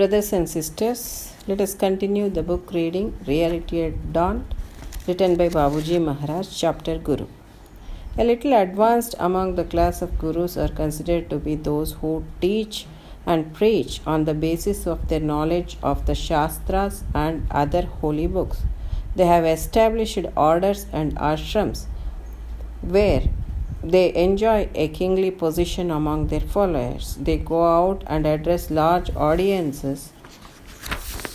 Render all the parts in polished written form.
Brothers and sisters, let us continue the book reading Reality at Dawn, written by Babuji Maharaj, chapter Guru. A little advanced among the class of gurus are considered to be those who teach and preach on the basis of their knowledge of the Shastras and other holy books. They have established orders and ashrams where they enjoy a kingly position among their followers. They go out and address large audiences,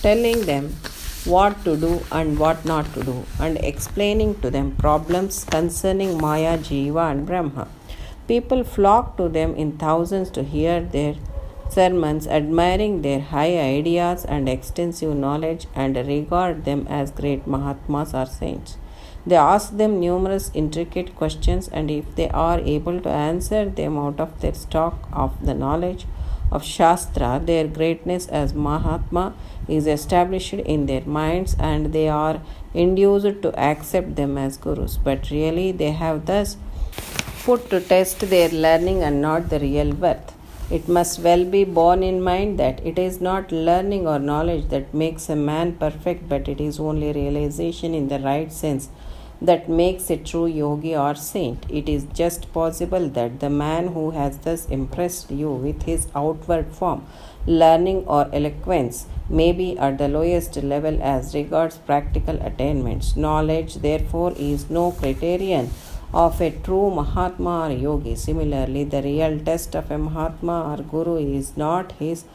telling them what to do and what not to do, and explaining to them problems concerning Maya, Jiva, and Brahma. People flock to them in thousands to hear their sermons, admiring their high ideas and extensive knowledge, and regard them as great Mahatmas or saints. They ask them numerous intricate questions, and if they are able to answer them out of their stock of the knowledge of Shastra, their greatness as Mahatma is established in their minds, and they are induced to accept them as gurus. But really, they have thus put to test their learning and not the real worth. It must well be borne in mind that it is not learning or knowledge that makes a man perfect, but it is only realization in the right sense that makes a true yogi or saint. It is just possible that the man who has thus impressed you with his outward form, learning, or eloquence may be at the lowest level as regards practical attainments. Knowledge, therefore, is no criterion of a true Mahatma or yogi. Similarly, the real test of a Mahatma or Guru is not his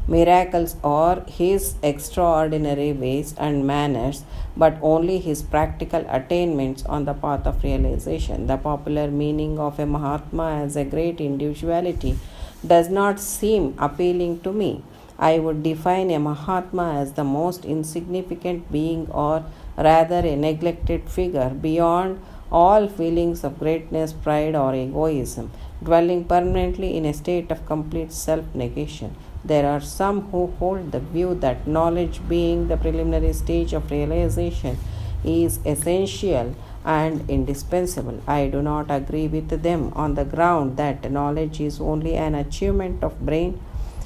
miracles or his extraordinary ways and manners, but only his practical attainments on the path of realization. The popular meaning of a Mahatma as a great individuality does not seem appealing to me. I would define a Mahatma as the most insignificant being, or rather a neglected figure, beyond all feelings of greatness, pride, or egoism, dwelling permanently in a state of complete self-negation. There are some who hold the view that knowledge, being the preliminary stage of realization, is essential and indispensable. I do not agree with them on the ground that knowledge is only an achievement of brain,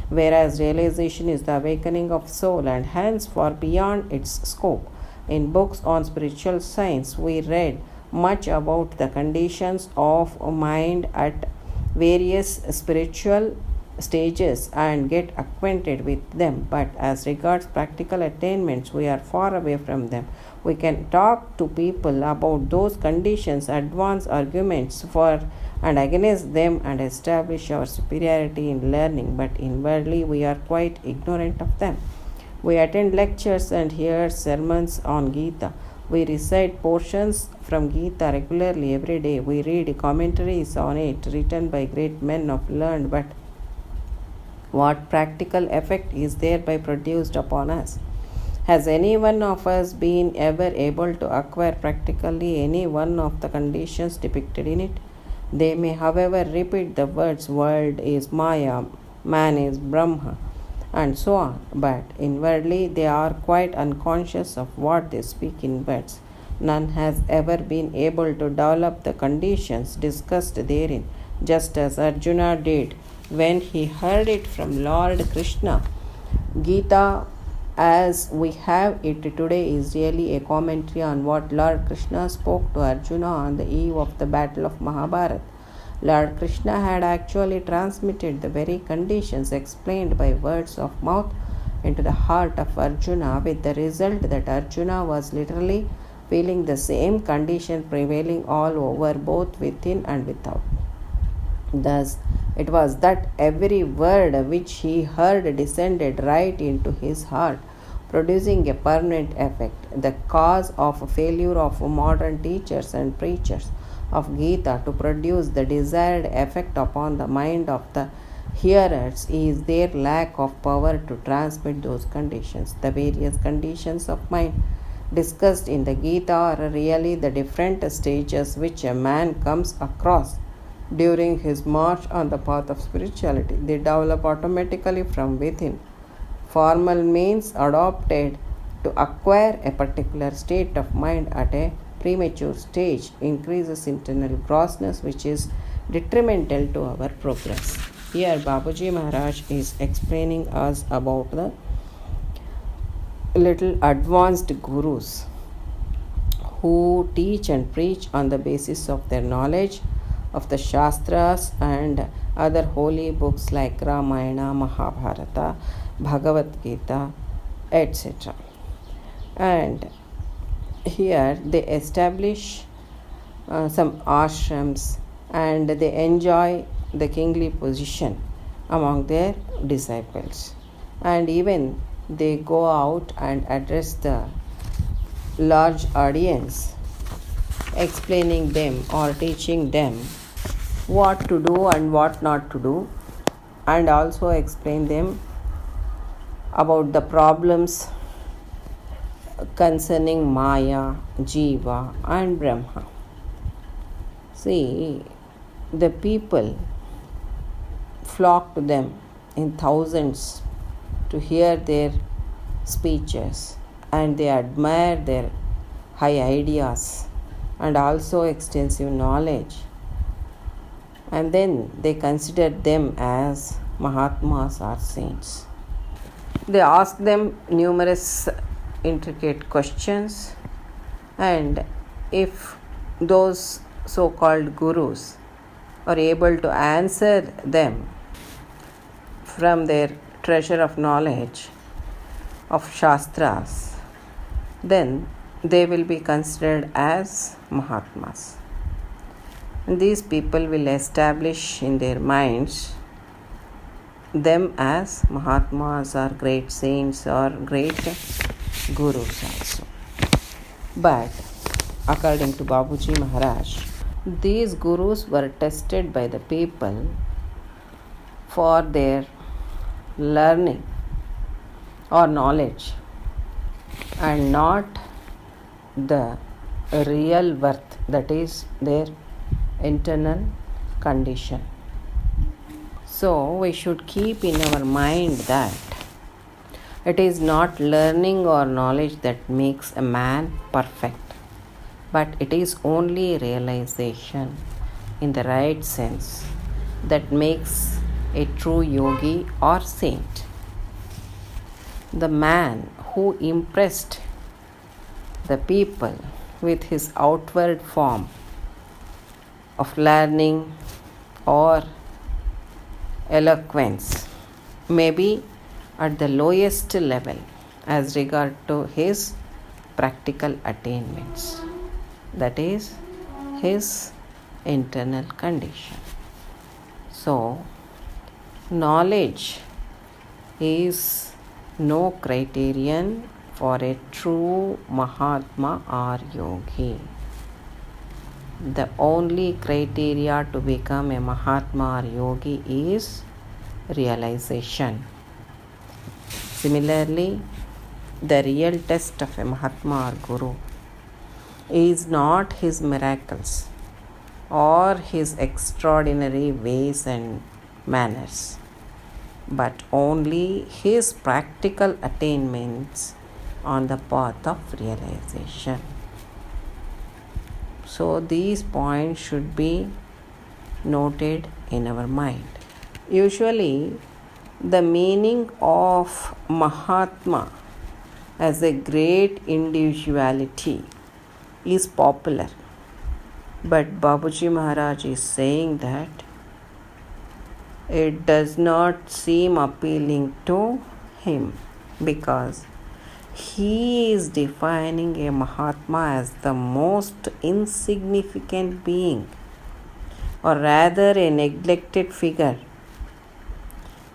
whereas realization is the awakening of soul and hence far beyond its scope. In books on spiritual science, we read much about the conditions of mind at various spiritual stages and get acquainted with them, but as regards practical attainments, we are far away from them. We can talk to people about those conditions, advance arguments for and against them, and establish our superiority in learning, but inwardly we are quite ignorant of them. We attend lectures and hear sermons on Gita. We recite portions from Gita regularly every day. We read commentaries on it written by great men of learned, but what practical effect is thereby produced upon us? Has any one of us been ever able to acquire practically any one of the conditions depicted in it? They may, however, repeat the words world is Maya, man is Brahma, and so on, but inwardly they are quite unconscious of what they speak in words. None has ever been able to develop the conditions discussed therein, just as Arjuna did when he heard it from Lord Krishna. Gita, as we have it today, is really a commentary on what Lord Krishna spoke to Arjuna on the eve of the battle of Mahabharata. Lord Krishna had actually transmitted the very conditions explained by words of mouth into the heart of Arjuna, with the result that Arjuna was literally feeling the same condition prevailing all over, both within and without. Thus, it was that every word which he heard descended right into his heart, producing a permanent effect. The cause of failure of modern teachers and preachers of Gita to produce the desired effect upon the mind of the hearers is their lack of power to transmit those conditions. The various conditions of mind discussed in the Gita are really the different stages which a man comes across during his march on the path of spirituality. They develop automatically from within. Formal means adopted to acquire a particular state of mind at a premature stage increases internal grossness, which is detrimental to our progress. Here Babuji Maharaj is explaining us about the little advanced gurus who teach and preach on the basis of their knowledge of the Shastras and other holy books like Ramayana, Mahabharata, Bhagavad Gita, etc. And here they establish some ashrams and they enjoy the kingly position among their disciples. And even they go out and address the large audience, explaining them or teaching them what to do and what not to do, and also explain them about the problems concerning Maya, Jiva, and Brahma. See, the people flock to them in thousands to hear their speeches, and they admire their high ideas and also extensive knowledge, and then they consider them as Mahatmas or saints. They ask them numerous intricate questions, and if those so-called gurus are able to answer them from their treasure of knowledge of Shastras, then they will be considered as Mahatmas. And these people will establish in their minds them as Mahatmas or great saints or great gurus also. But according to Babuji Maharaj, these gurus were tested by the people for their learning or knowledge and not the real worth, that is their internal condition. So we should keep in our mind that it is not learning or knowledge that makes a man perfect, but it is only realization in the right sense that makes a true yogi or saint. The man who impressed the people with his outward form of learning or eloquence may be at the lowest level as regard to his practical attainments, that is his internal condition. So knowledge is no criterion for a true Mahatma or yogi. The only criteria to become a Mahatma or yogi is realization. Similarly, the real test of a Mahatma or Guru is not his miracles or his extraordinary ways and manners, but only his practical attainments on the path of realization. So these points should be noted in our mind. Usually, the meaning of Mahatma as a great individuality is popular, but Babuji Maharaj is saying that it does not seem appealing to him because he is defining a Mahatma as the most insignificant being, or rather a neglected figure,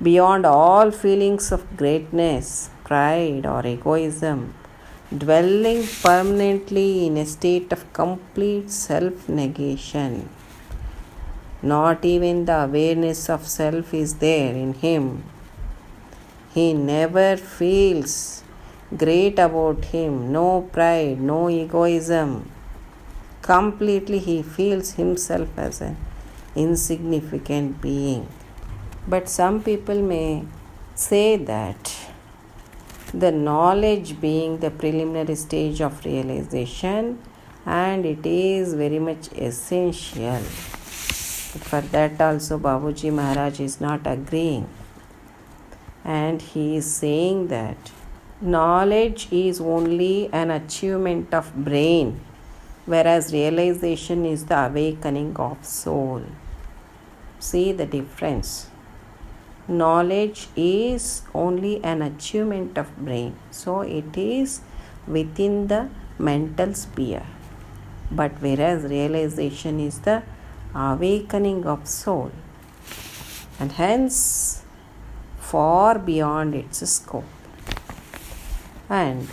beyond all feelings of greatness, pride, or egoism, dwelling permanently in a state of complete self-negation. Not even the awareness of self is there in him. He never feels great about him, no pride, no egoism. Completely he feels himself as an insignificant being. But some people may say that the knowledge being the preliminary stage of realization, and it is very much essential. But for that also Babuji Maharaj is not agreeing, and he is saying that knowledge is only an achievement of brain, whereas realization is the awakening of soul. See the difference. Knowledge is only an achievement of brain, so it is within the mental sphere. But whereas realization is the awakening of soul, and hence far beyond its scope. And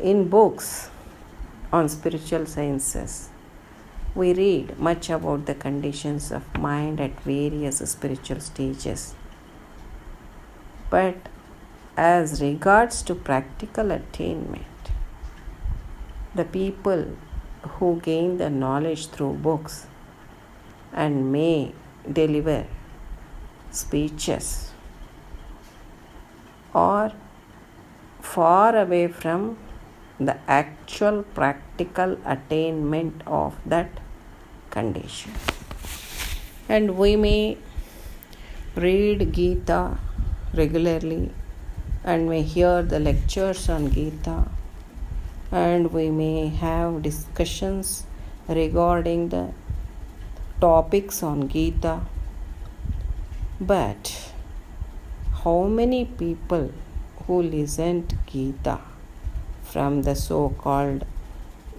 in books on spiritual sciences, we read much about the conditions of mind at various spiritual stages. But as regards to practical attainment, the people who gain the knowledge through books and may deliver speeches are far away from the actual practical attainment of that condition. And we may read Gita regularly and may hear the lectures on Gita, and we may have discussions regarding the topics on Gita. But how many people who listen to Gita from the so-called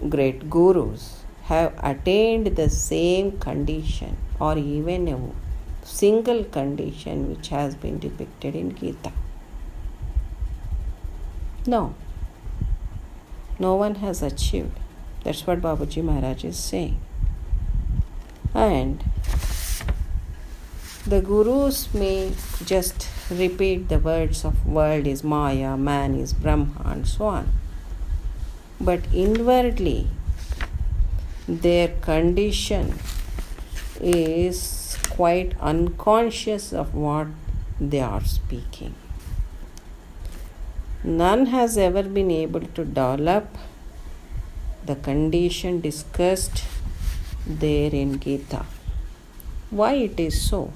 great gurus have attained the same condition or even a single condition which has been depicted in Gita? No. No one has achieved. That's what Babuji Maharaj is saying. And the gurus may just repeat the words of world is Maya, man is Brahma, and so on. But inwardly, their condition is quite unconscious of what they are speaking. None has ever been able to develop the condition discussed there in Gita. Why it is so?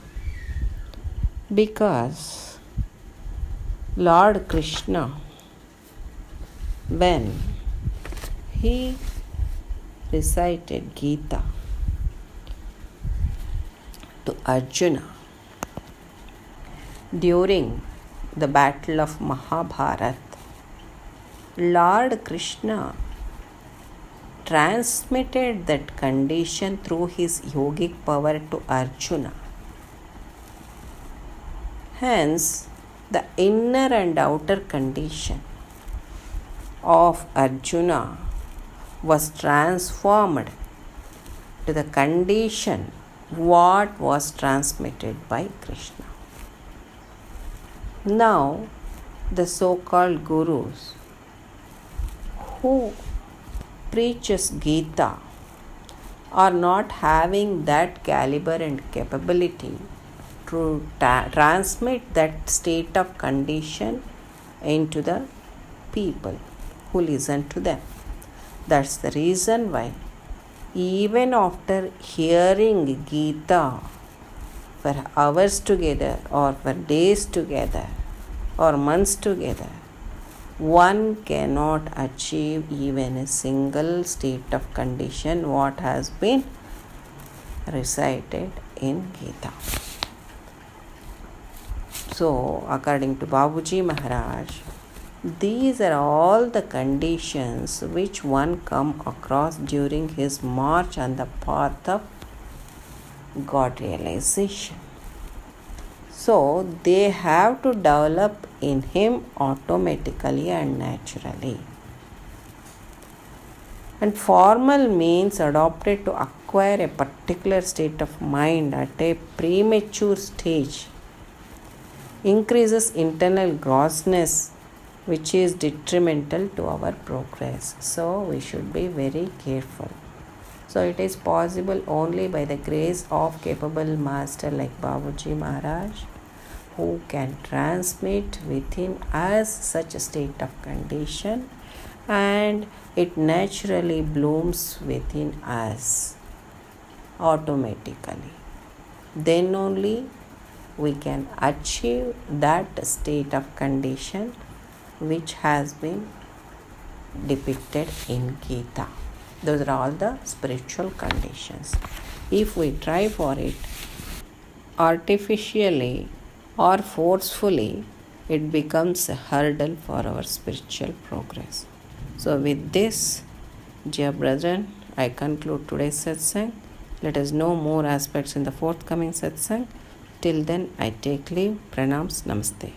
Because Lord Krishna, when he recited Gita to Arjuna during the battle of Mahabharata, Lord Krishna transmitted that condition through his yogic power to Arjuna. Hence, the inner and outer condition of Arjuna was transformed to the condition what was transmitted by Krishna. Now, the so-called gurus who preaches Gita are not having that caliber and capability to transmit that state of condition into the people who listen to them. That's the reason why even after hearing Gita for hours together or for days together or months together, one cannot achieve even a single state of condition what has been recited in Gita. So, according to Babuji Maharaj, these are all the conditions which one come across during his march on the path of God realization. So, they have to develop in him automatically and naturally. And formal means adopted to acquire a particular state of mind at a premature stage increases internal grossness, which is detrimental to our progress. So, we should be very careful. So, it is possible only by the grace of capable master like Babuji Maharaj, who can transmit within us such a state of condition, and it naturally blooms within us automatically. Then only we can achieve that state of condition which has been depicted in Gita. Those are all the spiritual conditions. If we try for it artificially or forcefully, it becomes a hurdle for our spiritual progress. So, with this, dear brethren, I conclude today's satsang. Let us know more aspects in the forthcoming satsang. Till then, I take leave. Pranams. Namaste.